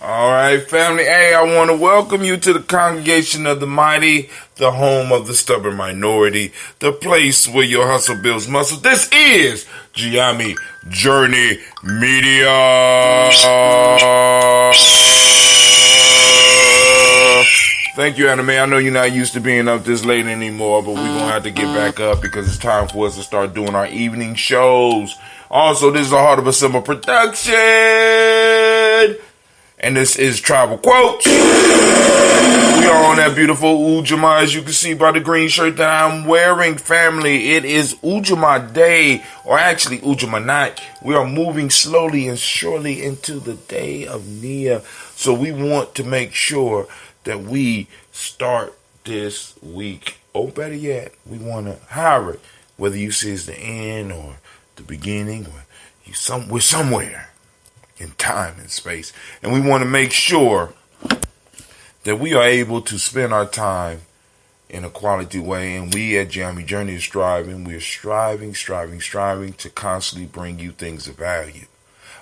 Alright, family. Hey, I want to welcome you to the congregation of the mighty, the home of the stubborn minority, the place where your hustle builds muscle. This is Gye-Nyame Journey Media. Thank you, Anime. I know you're not used to being up this late anymore, but we're going to have to get back up because it's time for us to start doing our evening shows. Also, this is the Heart of a Simple production. And this is Tribal Quotes. We are on that beautiful Ujamaa, as you can see by the green shirt that I'm wearing, family. It is Ujamaa Day, or actually Ujamaa Night. We are moving slowly and surely into the day of Nia. So we want to make sure that we start this week. Or better yet, we want to hire it. Whether you see it's the end or the beginning, or we're somewhere in time and space. And we want to make sure that we are able to spend our time in a quality way. And we at Gye-Nyame Journey is striving. We're striving to constantly bring you things of value.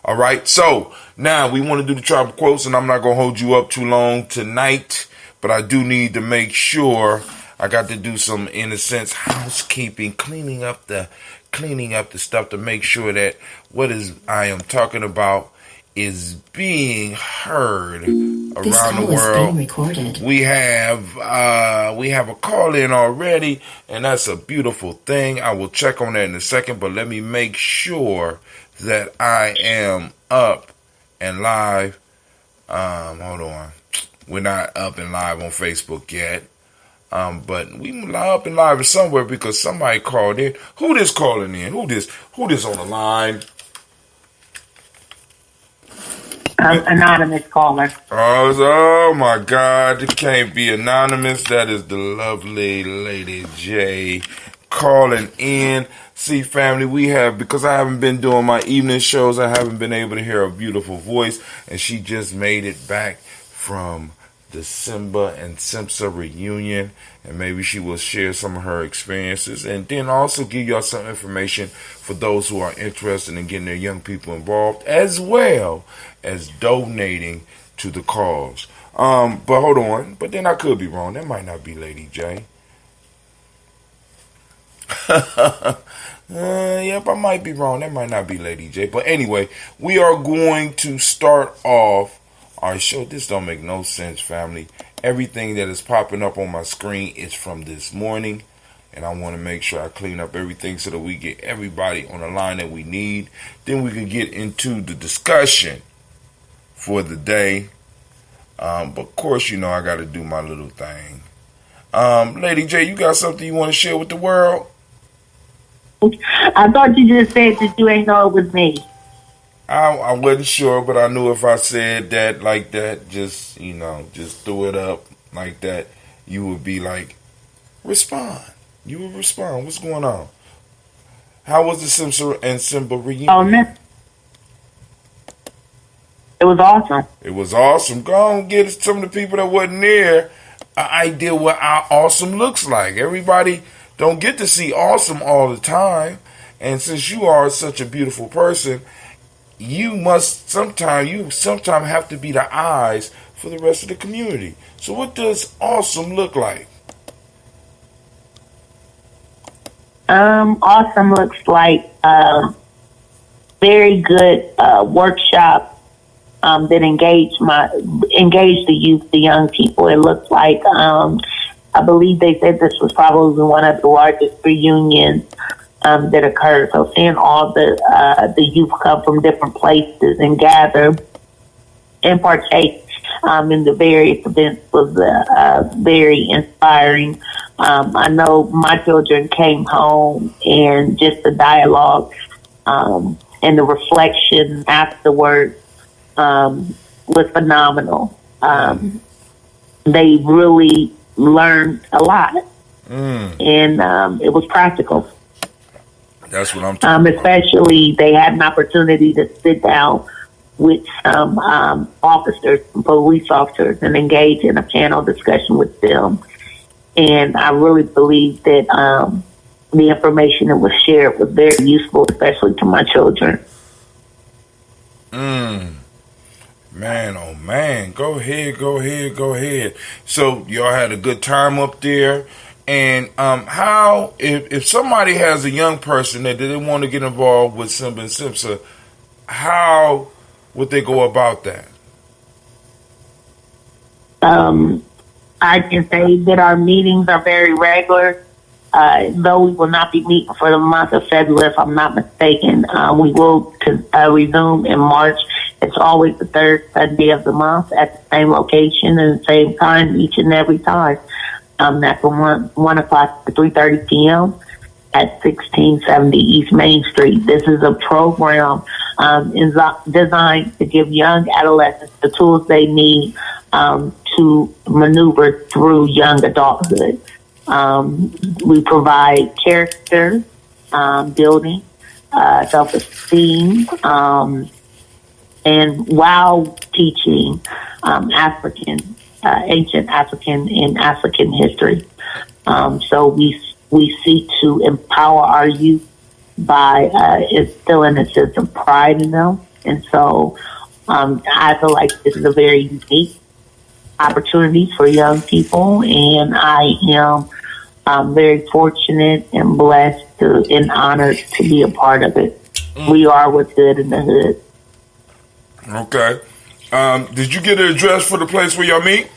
All right. So now we want to do the tribal quotes, and I'm not going to hold you up too long tonight, but I do need to make sure I got to do some, in a sense, housekeeping, cleaning up the stuff to make sure that I am talking about is being heard around the world. We have a call in already, and that's a beautiful thing. I will check on that in a second, but let me make sure that I am up and live. Hold on. We're not up and live on Facebook yet. But we up and live somewhere because somebody called in. Who this calling in? Who this on the line? Anonymous caller. Oh my God! It can't be anonymous. That is the lovely Lady J calling in. See, family, because I haven't been doing my evening shows, I haven't been able to hear a beautiful voice, and she just made it back from the Simba and Simpsa reunion, and maybe she will share some of her experiences and then also give y'all some information for those who are interested in getting their young people involved, as well as donating to the cause. But hold on, but then I could be wrong. That might not be Lady J. Yep, I might be wrong. That might not be Lady J. But anyway, we are going to start off our show. This don't make no sense, family. Everything that is popping up on my screen is from this morning, and I want to make sure I clean up everything so that we get everybody on the line that we need. Then we can get into the discussion for the day. But of course, I got to do my little thing. Lady J, you got something you want to share with the world? I thought you just said that you ain't know it was me. I wasn't sure, but I knew if I said that like that, just threw it up like that, you would be like, respond. You would respond. What's going on? How was the Simpson and Simba reunion? Oh, no. It was awesome. It was awesome. Go on, get some of the people that wasn't there an idea what our awesome looks like. Everybody don't get to see awesome all the time, and since you are such a beautiful person, you sometimes have to be the eyes for the rest of the community. So what does awesome look like? Awesome looks like very good workshop that engage the youth, the young people. It looks like I believe they said this was probably one of the largest reunions that occurred. So seeing all the youth come from different places and gather and partake in the various events was very inspiring. I know my children came home, and just the dialogue and the reflection afterwards was phenomenal. They really learned a lot, and it was practical. That's what I'm talking about. Especially, they had an opportunity to sit down with some officers, police officers, and engage in a panel discussion with them. And I really believe that the information that was shared was very useful, especially to my children. Man, oh man, go ahead. So y'all had a good time up there. And how, if somebody has a young person that they want to get involved with Simba and Simpsa, how would they go about that? I can say that our meetings are very regular. Though we will not be meeting for the month of February, if I'm not mistaken, we will resume in March. It's always the third Sunday of the month at the same location and the same time each and every time. That's from 1 o'clock to 3:30 p.m. at 1670 East Main Street. This is a program designed to give young adolescents the tools they need to maneuver through young adulthood. We provide character building, self-esteem, and while teaching ancient African and African history. So we seek to empower our youth by instilling a sense of pride in them. And so I feel like this is a very unique opportunity for young people, and I am very fortunate and blessed and honored to be a part of it. We are what's good in the hood. Okay. Did you get an address for the place where y'all meet?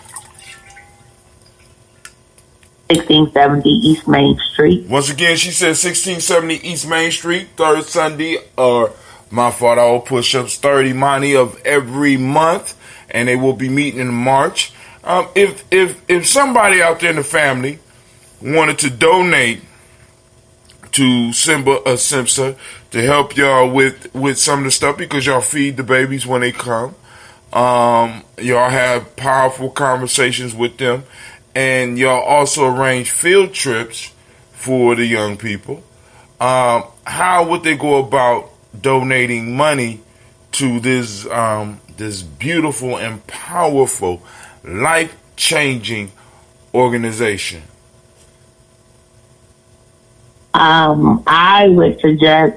1670 East Main Street. Once again, she said 1670 East Main Street, third Sunday, or my fault, I will push-ups 30 money of every month, and they will be meeting in March. If somebody out there in the family wanted to donate to Simsa to help y'all with some of the stuff, because y'all feed the babies when they come, y'all have powerful conversations with them, and y'all also arrange field trips for the young people. How would they go about donating money to this beautiful and powerful, life-changing organization? I would suggest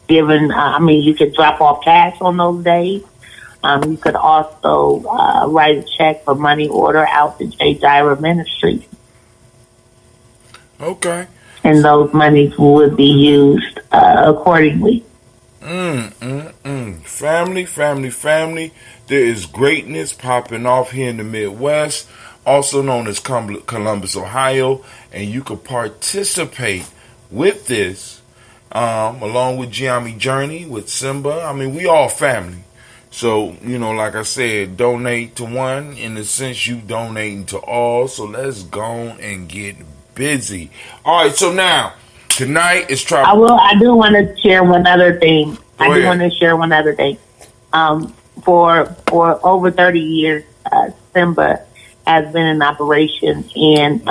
you could drop off cash on those days. You could also write a check for money order out to Gye-Nyame Ministry. Okay. And those monies would be used accordingly. Family. There is greatness popping off here in the Midwest, also known as Columbus, Ohio, and you could participate with this along with Gye-Nyame Journey, with Simba. I mean, we all family. So, like I said, donate to one. In a sense, you donating to all. So let's go and get busy. All right, so now, tonight is Tropical. I do want to share one other thing. For over 30 years, Simba has been in operation, and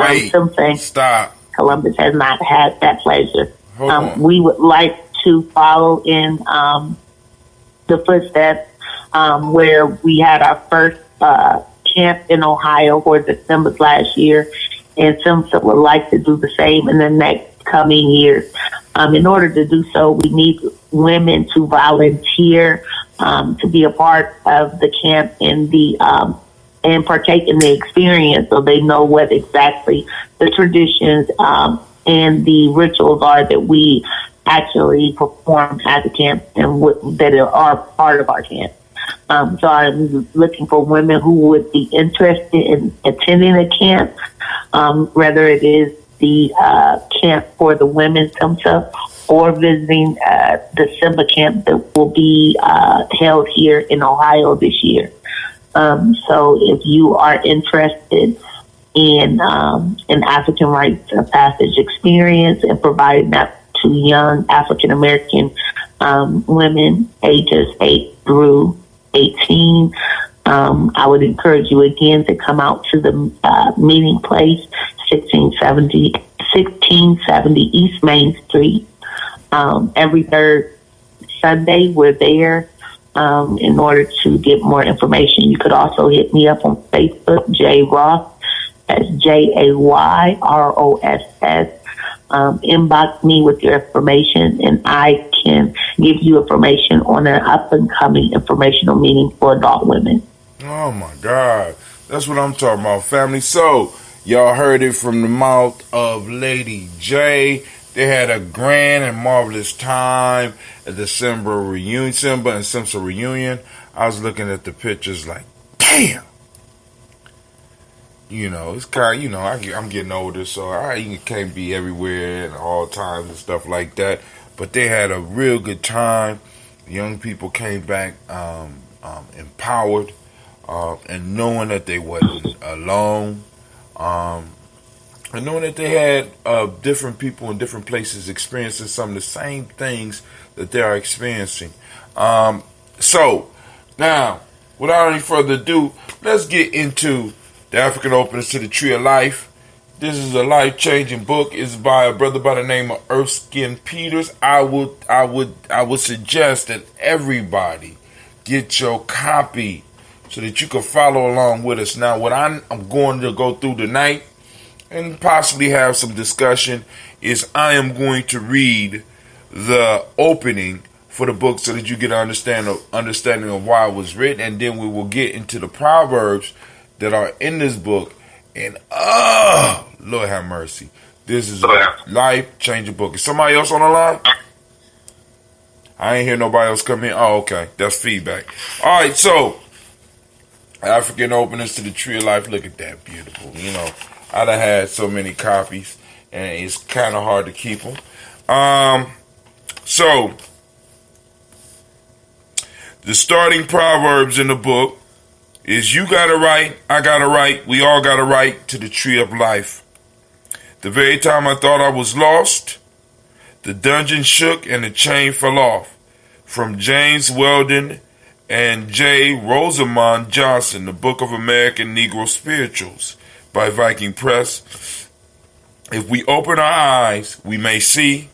stop. Columbus has not had that pleasure. Hold on. We would like to follow in the footsteps where we had our first camp in Ohio for the Simbas last year, and Simba would like to do the same in the next coming years. In order to do so, we need women to volunteer to be a part of the camp and partake in the experience, so they know what exactly the traditions and the rituals are that we actually perform at the camp and that are part of our camp. So I'm looking for women who would be interested in attending a camp, whether it is the camp for the women's Simsa or visiting the Simba camp that will be held here in Ohio this year. So if you are interested in an African rites of passage experience and providing that to young African American women ages 8 through 18, I would encourage you again to come out to the meeting place, 1670 East Main Street. Every third Sunday, we're there. In order to get more information, you could also hit me up on Facebook, J Ross. That's JAYROSS. Inbox me with your information, and I can give you information on an up and coming informational meeting for adult women. Oh my God, that's what I'm talking about, family. So y'all heard it from the mouth of Lady J. They had a grand and marvelous time at the Simba and Simsa reunion. I was looking at the pictures like, damn. It's kind of, I'm getting older, so I can't be everywhere at all times and stuff like that. But they had a real good time. Young people came back empowered and knowing that they wasn't alone. And knowing that they had different people in different places experiencing some of the same things that they are experiencing. So, now, without any further ado, let's get into the African Openers to the Tree of Life. This is a life-changing book. It's by a brother by the name of Erskine Peters. I would suggest that everybody get your copy so that you can follow along with us. Now, what I'm going to go through tonight and possibly have some discussion is I am going to read the opening for the book so that you get an understanding of why it was written, and then we will get into the proverbs that are in this book. And Lord have mercy, this is a life-changing book. Is somebody else on the line? I ain't hear nobody else come in. Oh, okay. That's feedback. All right, so African openers to the Tree of Life. Look at that, beautiful. You know, I done had so many copies, and it's kind of hard to keep them. So the starting proverbs in the book is: you got a right, I got a right, we all got a right to the Tree of Life. The very time I thought I was lost, the dungeon shook and the chain fell off. From James Weldon and J. Rosamond Johnson, The Book of American Negro Spirituals by Viking Press. If we open our eyes, we may see.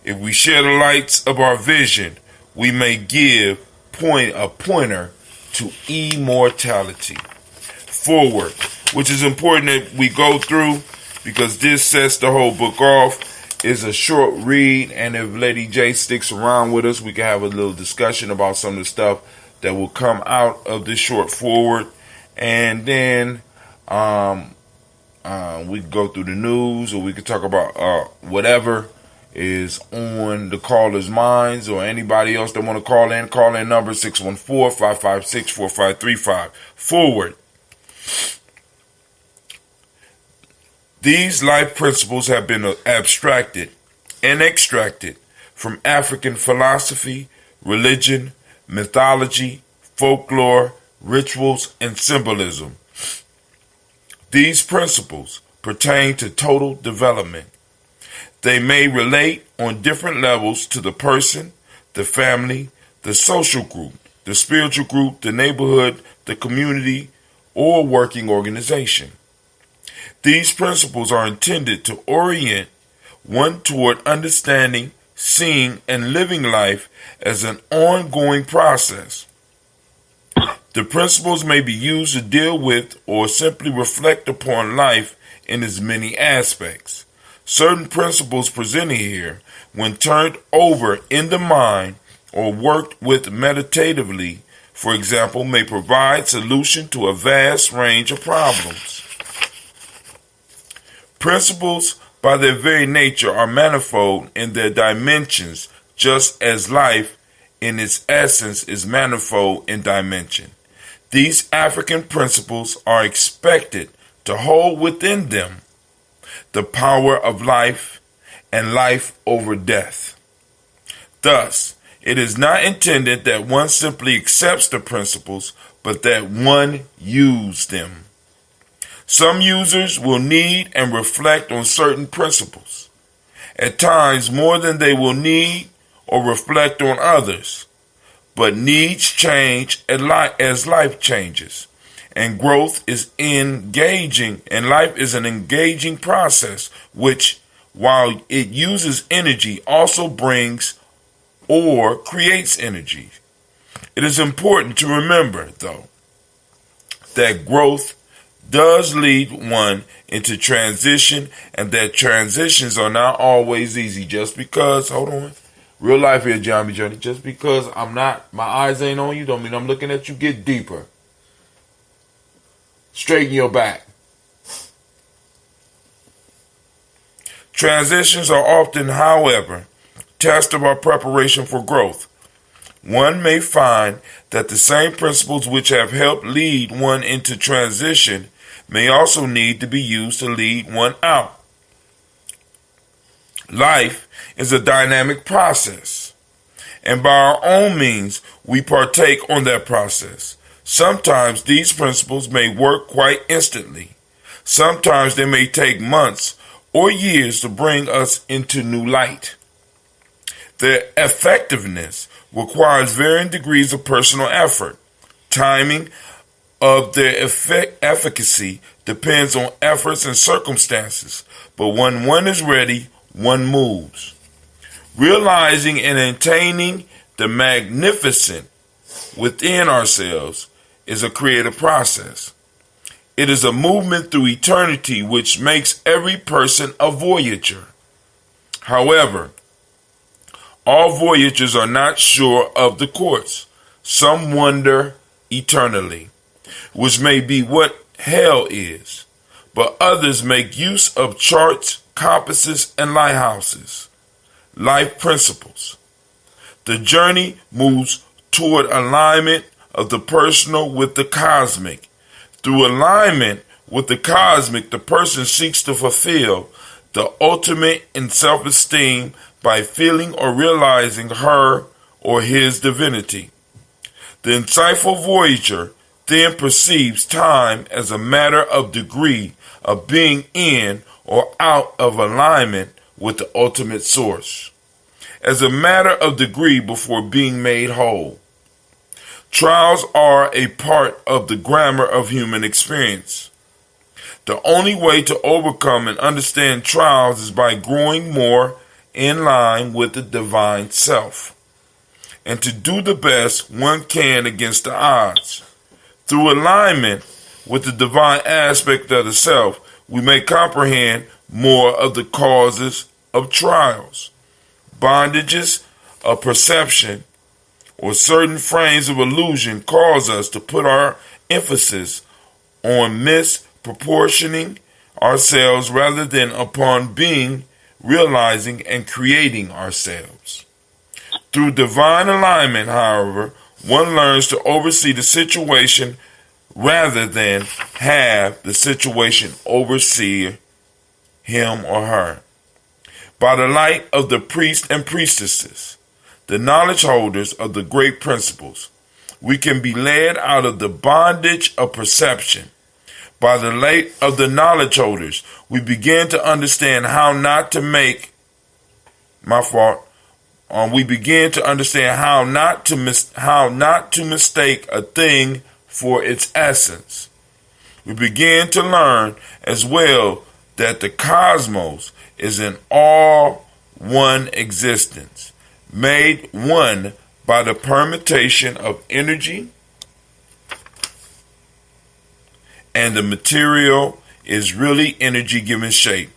If we share the lights of our vision, we may give a pointer to immortality. Forward, which is important that we go through because this sets the whole book off. Is a short read, and if Lady J sticks around with us, we can have a little discussion about some of the stuff that will come out of this short forward, and then we can go through the news, or we can talk about whatever is on the caller's minds, or anybody else that want to call in. Call in number 614-556-4535. Forward. These life principles have been abstracted and extracted from African philosophy, religion, mythology, folklore, rituals, and symbolism. These principles pertain to total development. They may relate on different levels to the person, the family, the social group, the spiritual group, the neighborhood, the community, or working organization. These principles are intended to orient one toward understanding, seeing, and living life as an ongoing process. The principles may be used to deal with or simply reflect upon life in its many aspects. Certain principles presented here, when turned over in the mind or worked with meditatively, for example, may provide solution to a vast range of problems. Principles, by their very nature, are manifold in their dimensions, just as life, in its essence, is manifold in dimension. These African principles are expected to hold within them the power of life and life over death. Thus, it is not intended that one simply accepts the principles, but that one uses them. Some users will need and reflect on certain principles, at times more than they will need or reflect on others. But needs change as life changes, and growth is engaging, and life is an engaging process, which, while it uses energy, also brings or creates energy. It is important to remember, though, that growth does lead one into transition, and that transitions are not always easy. Just because, hold on, real life here, Gye-Nyame Journey, just because my eyes ain't on you, don't mean I'm looking at you. Get deeper. Straighten your back. Transitions are often, however, tests of our preparation for growth. One may find that the same principles which have helped lead one into transition may also need to be used to lead one out. Life is a dynamic process, and by our own means, we partake on that process. Sometimes these principles may work quite instantly. Sometimes they may take months or years to bring us into new light. Their effectiveness requires varying degrees of personal effort. Timing of their efficacy depends on efforts and circumstances, but when one is ready, one moves. Realizing and attaining the magnificent within ourselves is a creative process. It is a movement through eternity which makes every person a voyager. However, all voyagers are not sure of the course. Some wander eternally, which may be what hell is, but others make use of charts, compasses, and lighthouses. Life principles. The journey moves toward alignment of the personal with the cosmic. Through alignment with the cosmic, the person seeks to fulfill the ultimate in self-esteem by feeling or realizing her or his divinity. The insightful voyager then perceives time as a matter of degree of being in or out of alignment with the ultimate source, as a matter of degree before being made whole. Trials are a part of the grammar of human experience. The only way to overcome and understand trials is by growing more in line with the divine self, and to do the best one can against the odds. Through alignment with the divine aspect of the self, we may comprehend more of the causes of trials, bondages of perception, or certain frames of illusion cause us to put our emphasis on misproportioning ourselves rather than upon being, realizing, and creating ourselves. Through divine alignment, however, one learns to oversee the situation rather than have the situation oversee him or her. By the light of the priests and priestesses, the knowledge holders of the great principles, we can be led out of the bondage of perception. By the light of the knowledge holders, we begin to understand how not to make we begin to understand how not to mistake a thing for its essence. We begin to learn as well that the cosmos is an all one existence, made one by the permutation of energy, and the material is really energy given shape.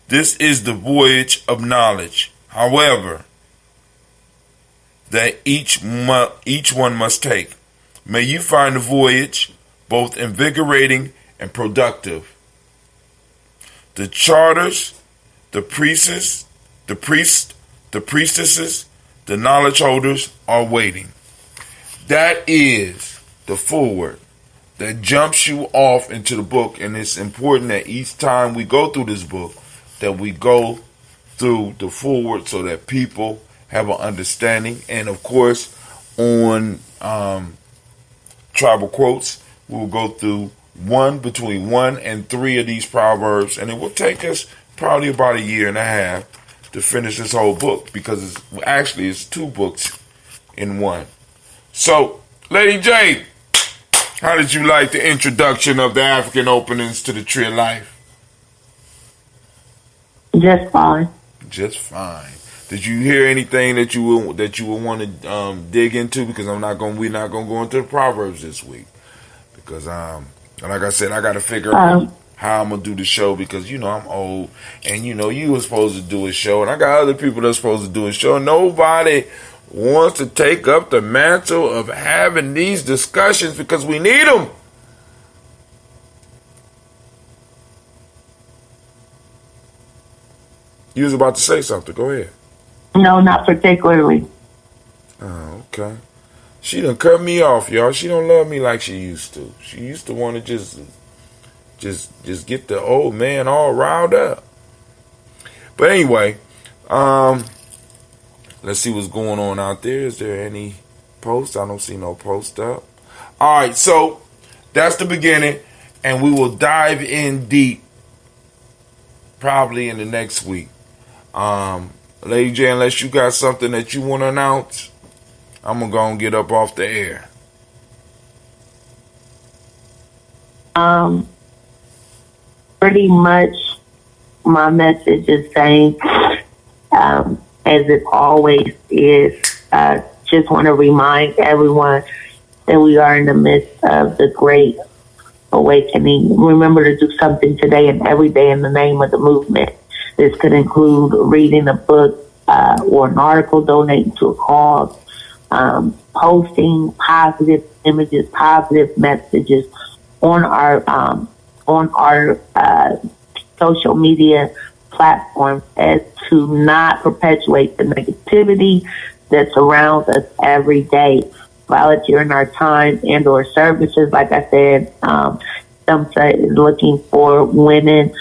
This is the voyage of knowledge, however, that each one must take. May you find the voyage both invigorating and productive. The charters, the priestesses, the knowledge holders are waiting. That is the forward that jumps you off into the book, and it's important that each time we go through this book that we go through the forward so that people have an understanding. And of course, on Tribal Quotes, we'll go through between 1 and 3 of these proverbs, and it will take us probably about a year and a half to finish this whole book, because it's 2 books in one. So, Lady J, how did you like the introduction of the African openings to the Tree of Life? Just fine. Just fine. Did you hear anything that you would want to dig into? Because we're not gonna go into the proverbs this week, because like I said, I got to figure out how I'm gonna do the show, because I'm old, and you were supposed to do a show, and I got other people that's supposed to do a show. Nobody wants to take up the mantle of having these discussions because we need them. You was about to say something. Go ahead. No, not particularly. Oh, okay. She done cut me off, y'all. She don't love me like she used to. She used to want to just get the old man all riled up. But anyway, let's see what's going on out there. Is there any posts? I don't see no post up. All right, so that's the beginning, and we will dive in deep probably in the next week. Lady J, unless you got something that you want to announce, I'm going to go and get up off the air. Pretty much my message is saying, as it always is, just want to remind everyone that we are in the midst of the great awakening. Remember to do something today and every day in the name of the movement. This could include reading a book or an article, donating to a cause, posting positive images, positive messages on our social media platforms, as to not perpetuate the negativity, that surrounds us every day. Volunteering our time and or services, like I said, some say is looking for women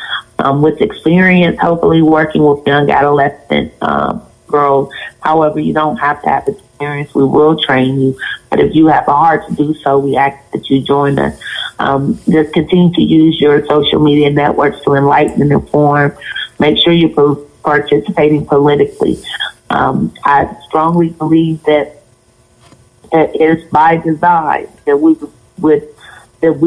with experience, hopefully working with young adolescent girls. However, you don't have to have experience. We will train you. But if you have a heart to do so, we ask that you join us. Just continue to use your social media networks to enlighten and inform. Make sure you're participating politically. I strongly believe that it's by design that we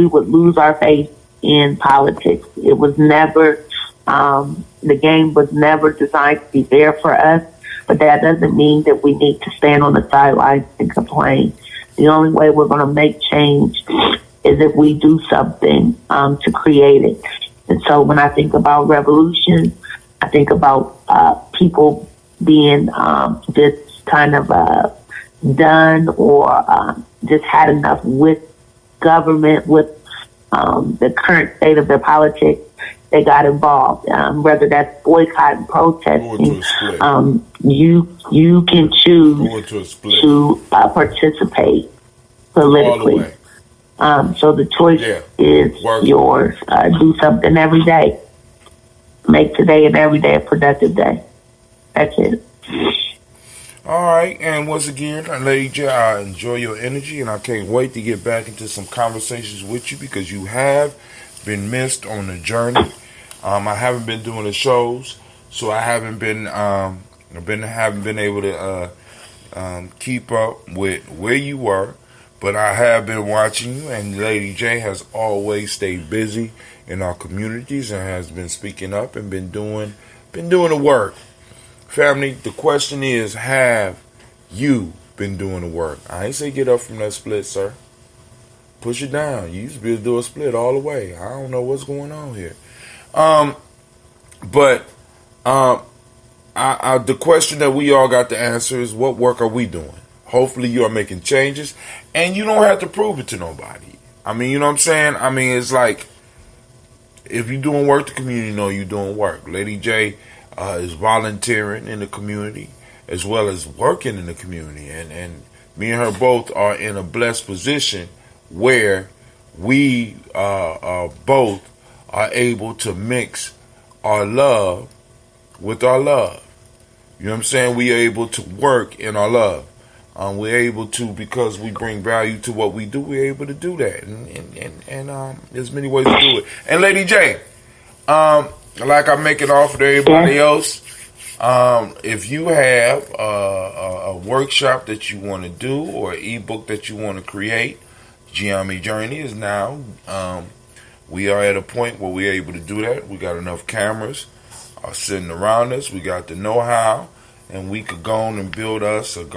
would lose our faith in politics. It was never the game was never designed to be there for us, but that doesn't mean that we need to stand on the sidelines and complain. The only way we're going to make change is if we do something to create it. And so when I think about revolution, I think about people being just kind of done or just had enough with government, with the current state of their politics. They got involved, whether that's boycott and protesting. You can choose to participate politically. So the choice is yours. Do something every day. Make today and every day a productive day. That's it. All right, and once again, Lady J, I enjoy your energy, and I can't wait to get back into some conversations with you because you have been missed on the journey. I haven't been doing the shows, so I haven't been able to keep up with where you were, but I have been watching you, and Lady J has always stayed busy in our communities and has been speaking up and been doing the work. Family, the question is, have you been doing the work? I ain't say get up from that split, sir. Push it down. You used to be able to do a split all the way. I don't know what's going on here. The question that we all got to answer is, what work are we doing? Hopefully you are making changes, and you don't have to prove it to nobody. I mean, you know what I'm saying? I mean, it's like, if you're doing work, the community know you're doing work. Lady J is volunteering in the community as well as working in the community. And me and her both are in a blessed position where we both are able to mix our love with our love. You know what I'm saying? We are able to work in our love. We're able to, because we bring value to what we do, we're able to do that. And there's many ways to do it. And Lady J, like I make it offer to everybody else, if you have a workshop that you want to do or an ebook that you want to create, Gye-Nyame Journey is now. We are at a point where we're able to do that. We got enough cameras sitting around us. We got the know-how, and we could go on and build us a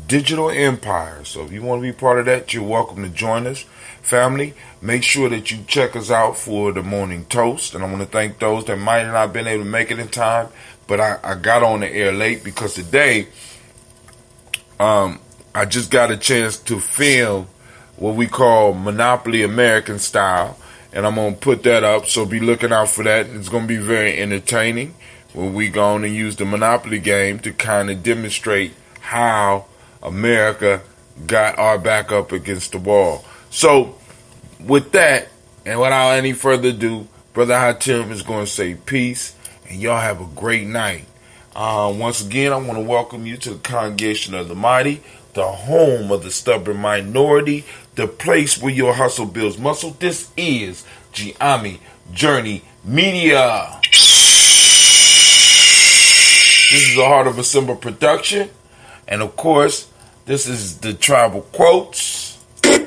digital empire. So if you want to be part of that, you're welcome to join us. Family, make sure that you check us out for the morning toast. And I want to thank those that might not have been able to make it in time, but I got on the air late because today I just got a chance to film what we call Monopoly American style, and I'm going to put that up, so be looking out for that. It's going to be very entertaining when we go on and use the Monopoly game to kind of demonstrate how America got our back up against the wall. So with that, and without any further ado, Brother Hatim is going to say peace, and y'all have a great night. Once again, I want to welcome you to the Congregation of the Mighty, the home of the stubborn minority, the place where your hustle builds muscle. This is Gye-Nyame Journey Media. This is a Heart of a Simba production. And of course, this is the Tribal Quotes. We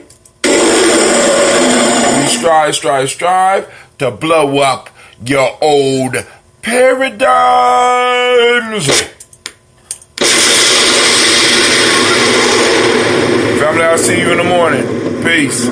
strive to blow up your old paradigms. Family, I'll see you in the morning. Peace.